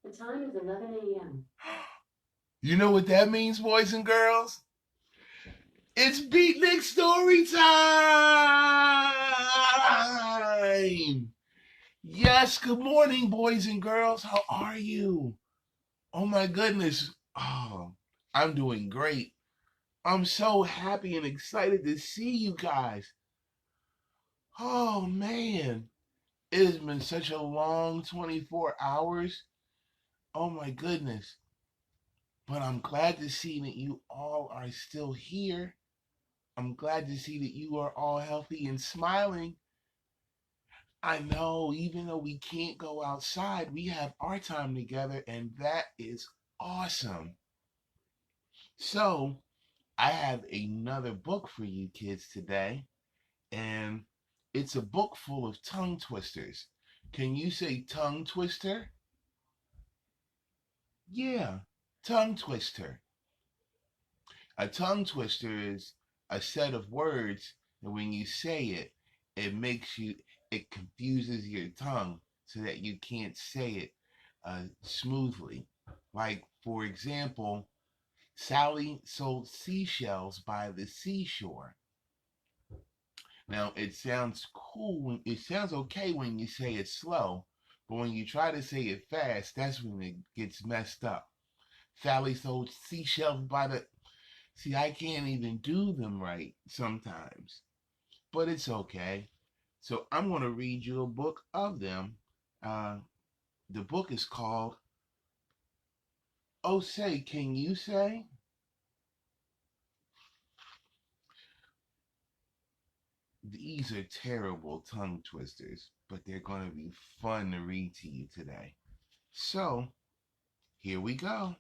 The time is 11 a.m. You know what that means, boys and girls? It's BEATnik Story Time! Yes, good morning, boys and girls. How are you? Oh my goodness. Oh, I'm doing great. I'm so happy and excited to see you guys. Oh man, it has been such a long 24 hours. Oh my goodness. But I'm glad to see that you all are still here. I'm glad to see that you are all healthy and smiling. I know, even though we can't go outside, we have our time together, and that is awesome. So, I have another book for you kids today, and it's a book full of tongue twisters. Can you say tongue twister? Yeah, tongue twister. A tongue twister is a set of words that when you say it, it confuses your tongue so that you can't say it smoothly. Like, for example, Sally sold seashells by the seashore. Now, it sounds cool, it sounds okay when you say it slow, but when you try to say it fast, that's when it gets messed up. Sally sold seashells by the See, I can't even do them right sometimes, but it's okay. So I'm going to read you a book of them. Uh, the book is called Oh Say, Can You Say? These are terrible tongue twisters, but they're going to be fun to read to you today. So here we go.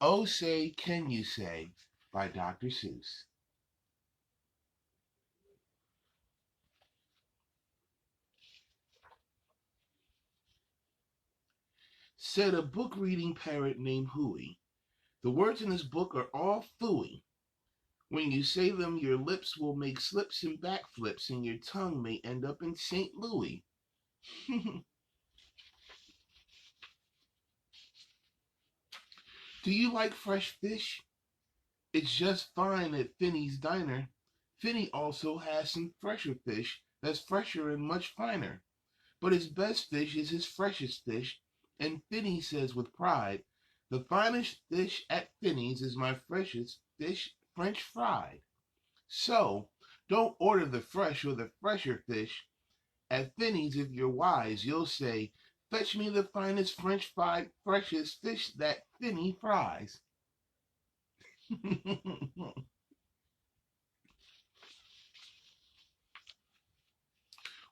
Oh Say, Can You Say by Dr. Seuss. Said a book reading parrot named Hooey. The words in this book are all phooey. When you say them, your lips will make slips and backflips, and your tongue may end up in St. Louis. Do you like fresh fish? It's just fine at Finney's Diner. Finney also has some fresher fish that's fresher and much finer. But his best fish is his freshest fish, and Finney says with pride, the finest fish at Finney's is my freshest fish, French fried. So, don't order the fresh or the fresher fish. At Finney's, if you're wise, you'll say, fetch me the finest French fried, freshest fish that Finney fries.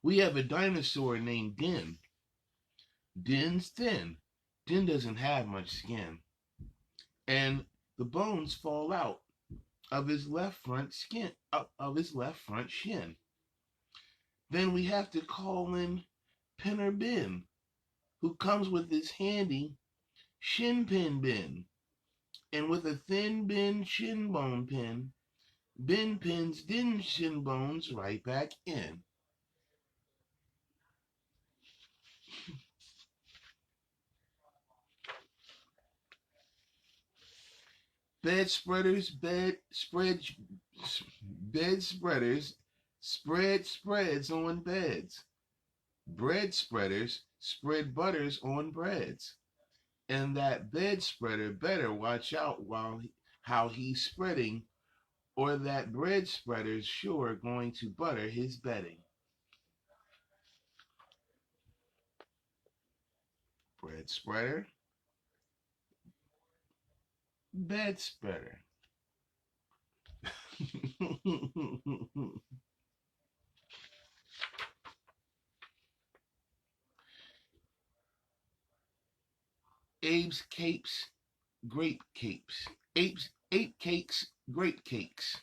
We have a dinosaur named Din. Din's thin. Din doesn't have much skin. And the bones fall out of his left front skin, of his left front shin. Then we have to call in Pinner Bin, who comes with his handy shin pin bin. And with a thin bin shin bone pin, bin pins din shin bones right back in. Bed spreaders, bed spreaders, spread spreads on beds. Bread spreaders spread butters on breads. And that bed spreader better watch out how he's spreading, or that bread spreader's sure going to butter his bedding. Bread spreader, bed spreader. Abe's capes, grape capes. Ape cakes, grape cakes.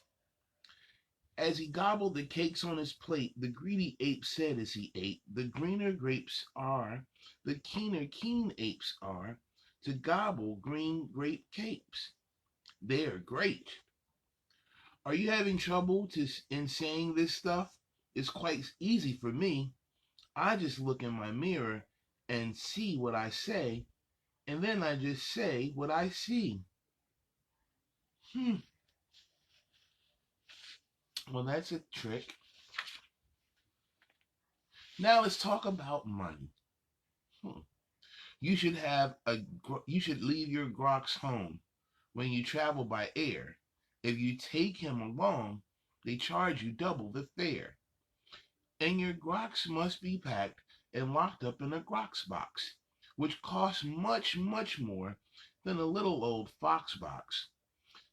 As he gobbled the cakes on his plate, the greedy ape said as he ate, the greener grapes are, the keener keen apes are, to gobble green grape capes. They're great. Are you having trouble in saying this stuff? It's quite easy for me. I just look in my mirror and see what I say, and then I just say what I see. Well, that's a trick. Now let's talk about money. You should leave your grox home when you travel by air. If you take him along, they charge you double the fare. And your grox must be packed and locked up in a grox box, which costs much, much more than a little old fox box.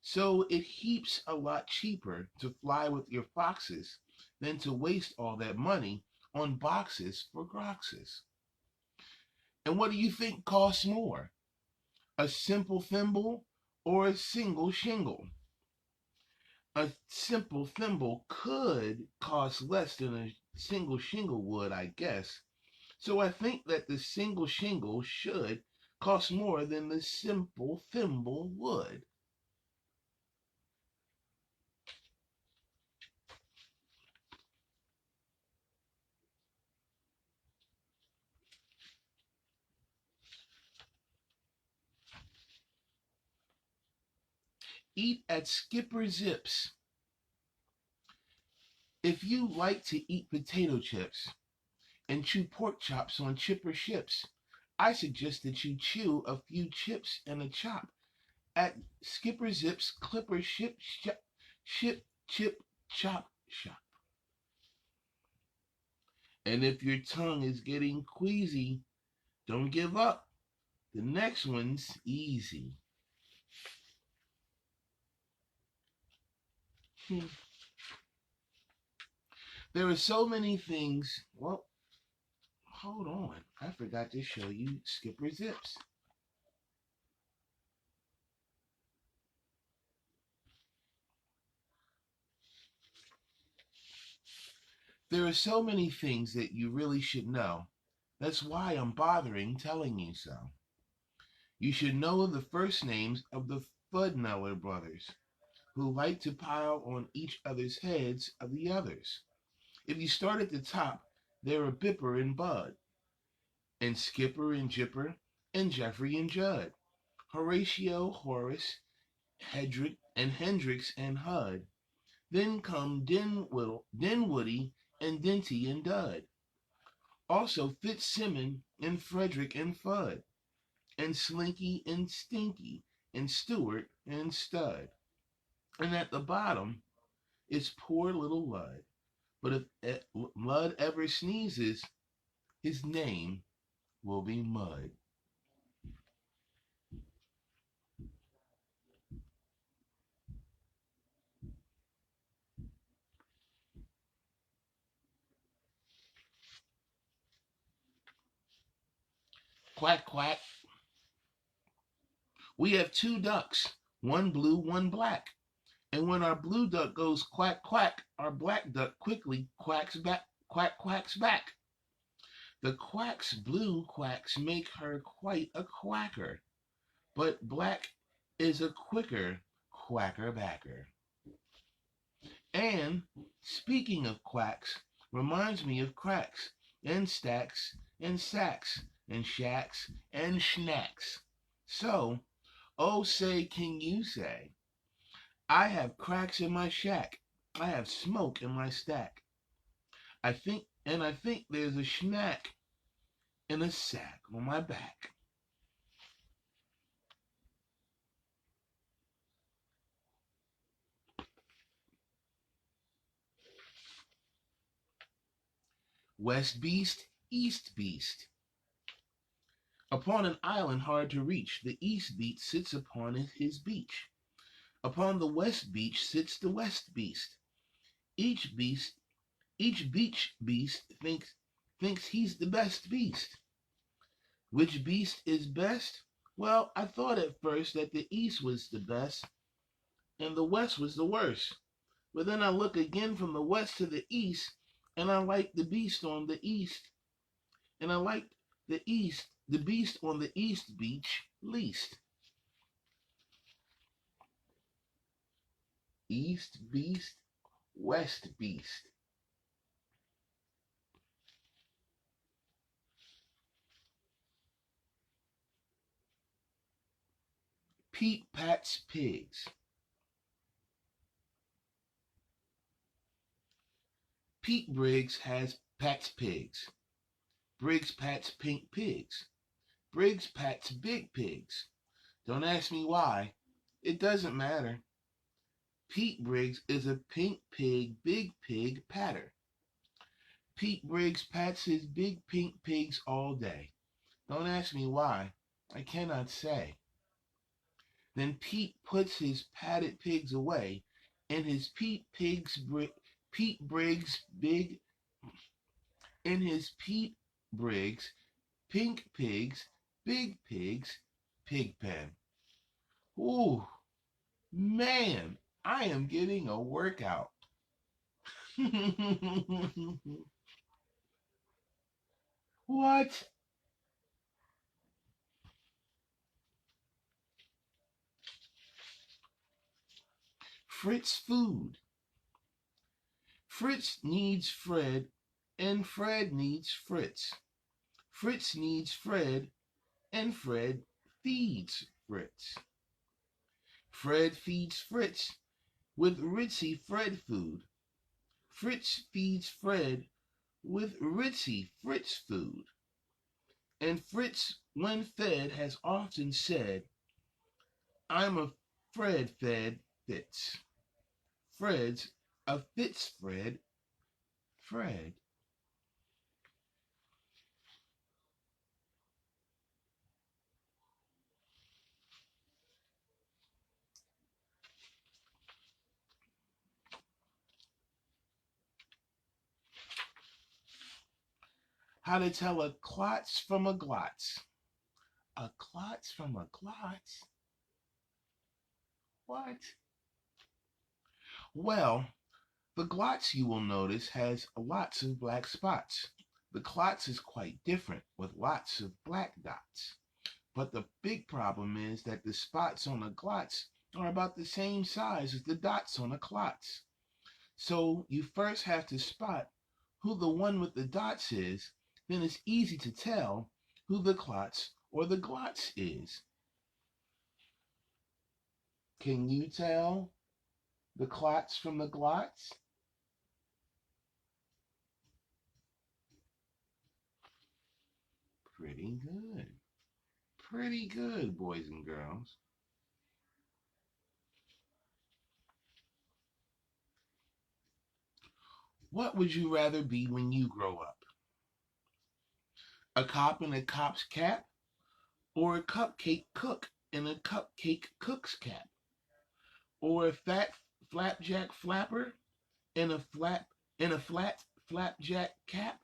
So it heaps a lot cheaper to fly with your foxes than to waste all that money on boxes for groxes. And what do you think costs more? A simple thimble or a single shingle? A simple thimble could cost less than a single shingle would, I guess. So I think that the single shingle should cost more than the simple thimble would. Eat at Skipper Zips. If you like to eat potato chips and chew pork chops on chipper ships, I suggest that you chew a few chips and a chop at Skipper Zip's Clipper Chip Chop Shop. And if your tongue is getting queasy, don't give up. The next one's easy. There are so many things. Well, hold on. I forgot to show you Skipper Zips. There are so many things that you really should know. That's why I'm bothering telling you so. You should know the first names of the Fudneller brothers, who like to pile on each other's heads of the others. If you start at the top, there are Bipper and Bud, and Skipper and Jipper, and Jeffrey and Judd, Horatio, Horace, Hedrick, and Hendrix and Hud. Then come Dinwoody, and Dinty and Dud. Also Fitzsimmon and Frederick and Fudd, and Slinky and Stinky, and Stewart and Stud. And at the bottom is poor little Lud. But if Lud ever sneezes, his name will be Mud. Quack, quack. We have two ducks, one blue, one black. And when our blue duck goes quack, quack, our black duck quickly quacks back, quacks back. The quack's blue quacks make her quite a quacker, but black is a quicker quacker backer. And speaking of quacks, reminds me of cracks and stacks and sacks and shacks and schnacks. So, oh say, can you say, I have cracks in my shack, I have smoke in my stack. I think there's a schnack in a sack on my back. West beast, east beast. Upon an island hard to reach, the east beast sits upon his beach. Upon the west beach sits the west beast. Each beast, each beach beast thinks he's the best beast. Which beast is best? Well, I thought at first that the east was the best and the west was the worst. But then I look again from the west to the east and I like the beast on the east. And I like the beast on the east beach least. East beast, west beast. Pete pats pigs. Pete Briggs pats pigs. Briggs pats pink pigs. Briggs pats big pigs. Don't ask me why. It doesn't matter. Pete Briggs is a pink pig, big pig patter. Pete Briggs pats his big pink pigs all day. Don't ask me why. I cannot say. Then Pete puts his patted pigs away, and his Pete Briggs big in his Pete Briggs pink pigs, big pigs, pig pen. Ooh, man, I am getting a workout. What? Fritz food. Fritz needs Fred, and Fred needs Fritz. Fritz needs Fred, and Fred feeds Fritz. Fred feeds Fritz with Ritzy Fred food. Fritz feeds Fred with Ritzy Fritz food. And Fritz, when fed, has often said, I'm a Fred fed Fitz. Fred's a Fitz Fred. Fred. How to tell a klotz from a glotz. A klotz from a glotz? What? Well, the glotz, you will notice, has lots of black spots. The klotz is quite different, with lots of black dots. But the big problem is that the spots on a glotz are about the same size as the dots on a klotz. So you first have to spot who the one with the dots is, then it's easy to tell who the klotz or the glotz is. Can you tell the klotz from the glotz? Pretty good. Pretty good, boys and girls. What would you rather be when you grow up? A cop in a cop's cap or a cupcake cook in a cupcake cook's cap? Or a fat flapjack flapper in a flat flapjack cap?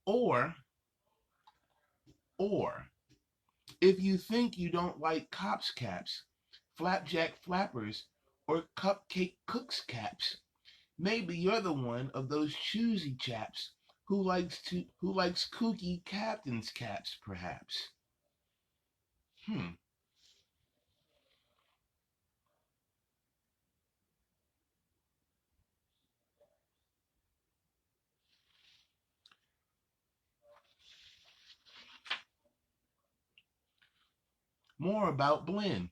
Or or if you think you don't like cops caps, flapjack flappers, or cupcake cooks caps, maybe you're the one of those choosy chaps who likes kooky captain's caps, perhaps. Hmm. More about Blinn.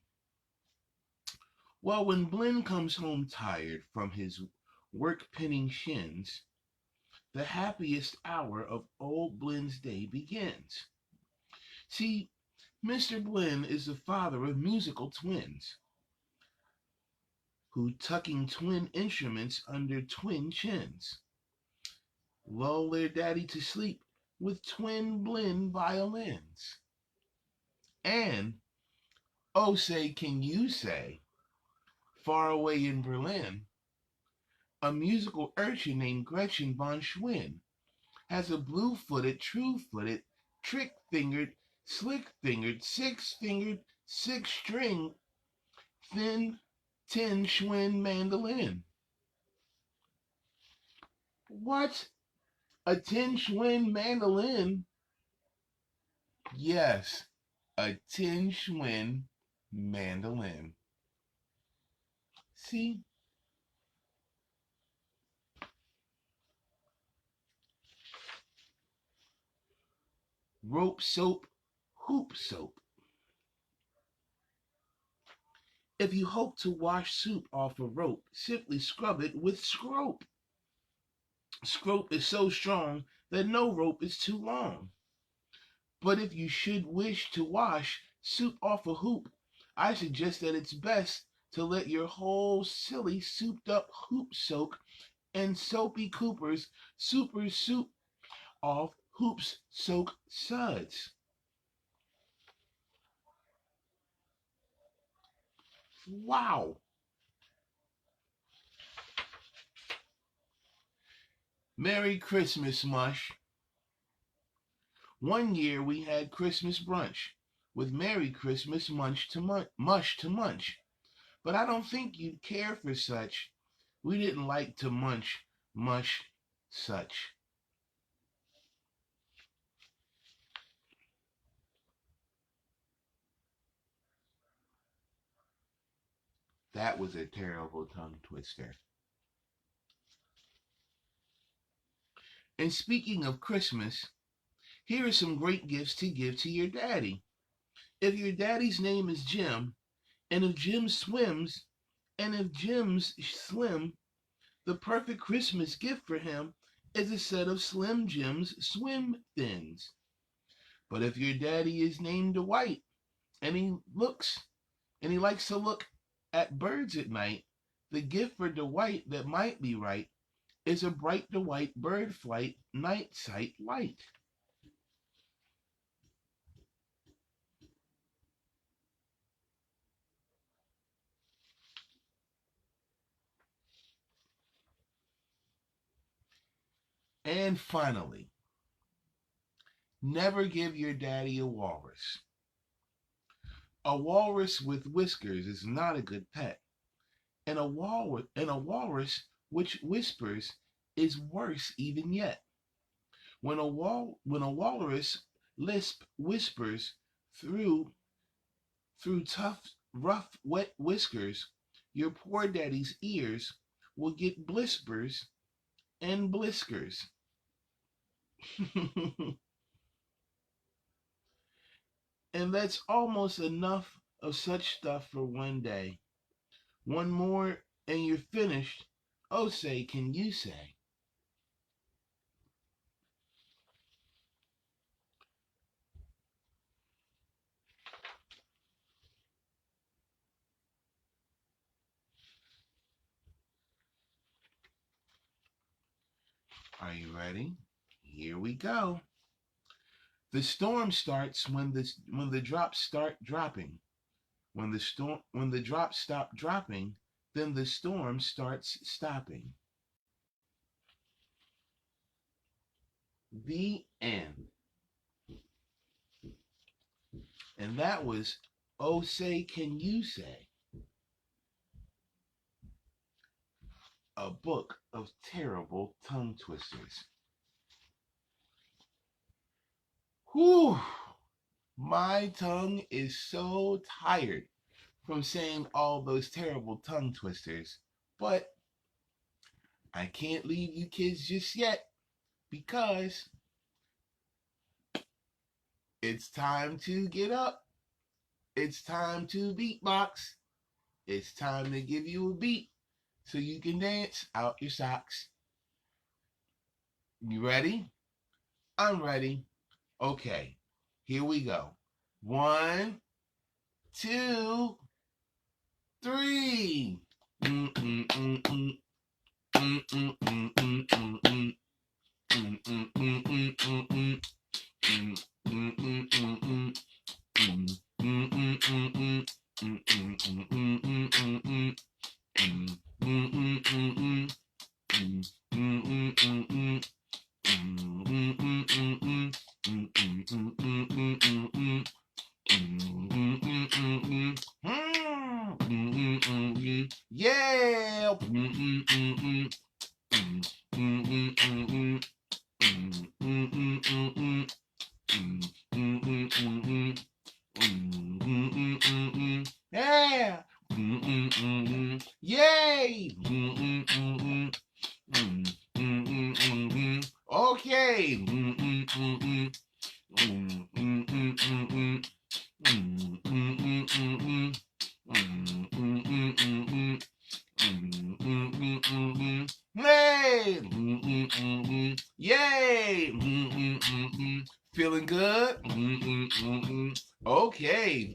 Well, when Blinn comes home tired from his work pinning shins, the happiest hour of old Blinn's day begins. See, Mr. Blinn is the father of musical twins, who, tucking twin instruments under twin chins, lull their daddy to sleep with twin Blinn violins. And, oh say, can you say, far away in Berlin, a musical urchin named Gretchen von Schwinn has a blue-footed, true-footed, trick-fingered, slick-fingered, six-fingered, six-string, thin, tin Schwinn mandolin. What? A tin Schwinn mandolin? Yes, a tin Schwinn mandolin. See? Rope soap, hoop soap. If you hope to wash soup off a rope, simply scrub it with scrope. Scrope is so strong that no rope is too long. But if you should wish to wash soup off a hoop, I suggest that it's best to let your whole silly souped up hoop soak and soapy coopers supers soup off hoops soak suds. Wow. Merry Christmas, Mush. One year we had Christmas brunch with Merry Christmas mush to munch. But I don't think you'd care for such. We didn't like to mush such. That was a terrible tongue twister. And speaking of Christmas, here are some great gifts to give to your daddy. If your daddy's name is Jim, and if Jim swims, and if Jim's slim, the perfect Christmas gift for him is a set of Slim Jim's swim thins. But if your daddy is named Dwight, and he likes to look at birds at night, the gift for Dwight that might be right is a bright Dwight bird flight night sight light. And finally, never give your daddy a walrus. A walrus with whiskers is not a good pet, and a walrus which whispers is worse even yet. When a walrus whispers through tough, rough, wet whiskers, your poor daddy's ears will get blispers and bliskers. And that's almost enough of such stuff for one day. One more and you're finished. Oh, say, can you say? Are you ready? Here we go. The storm starts when the drops start dropping. When the drops stop dropping, then the storm starts stopping. The end. And that was Oh Say Can You Say? A book of terrible tongue twisters. Whew! My tongue is so tired from saying all those terrible tongue twisters, but I can't leave you kids just yet because it's time to get up. It's time to beatbox. It's time to give you a beat so you can dance out your socks. You ready? I'm ready. Okay, here we go. 1, 2, 3. Yeah. Yeah. Yay. Okay. Feeling good? Okay.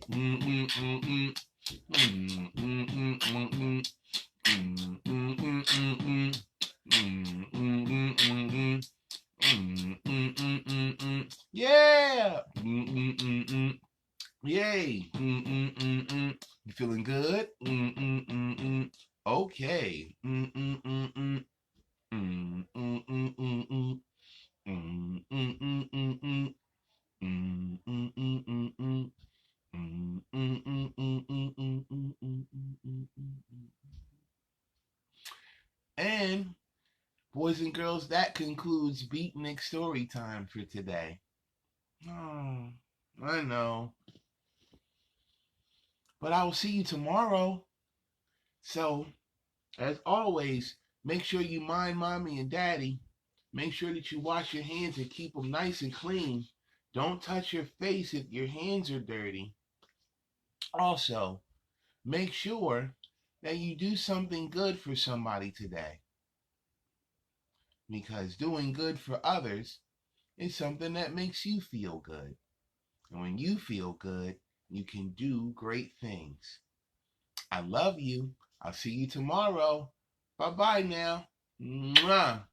Yeah. Yay. You feeling good? Okay. And boys and girls, that concludes BEATnik Story Time for today. Oh, I know. But I will see you tomorrow. So, as always, make sure you mind mommy and daddy. Make sure that you wash your hands and keep them nice and clean. Don't touch your face if your hands are dirty. Also, make sure that you do something good for somebody today. Because doing good for others is something that makes you feel good. And when you feel good, you can do great things. I love you. I'll see you tomorrow. Bye bye now. Mwah.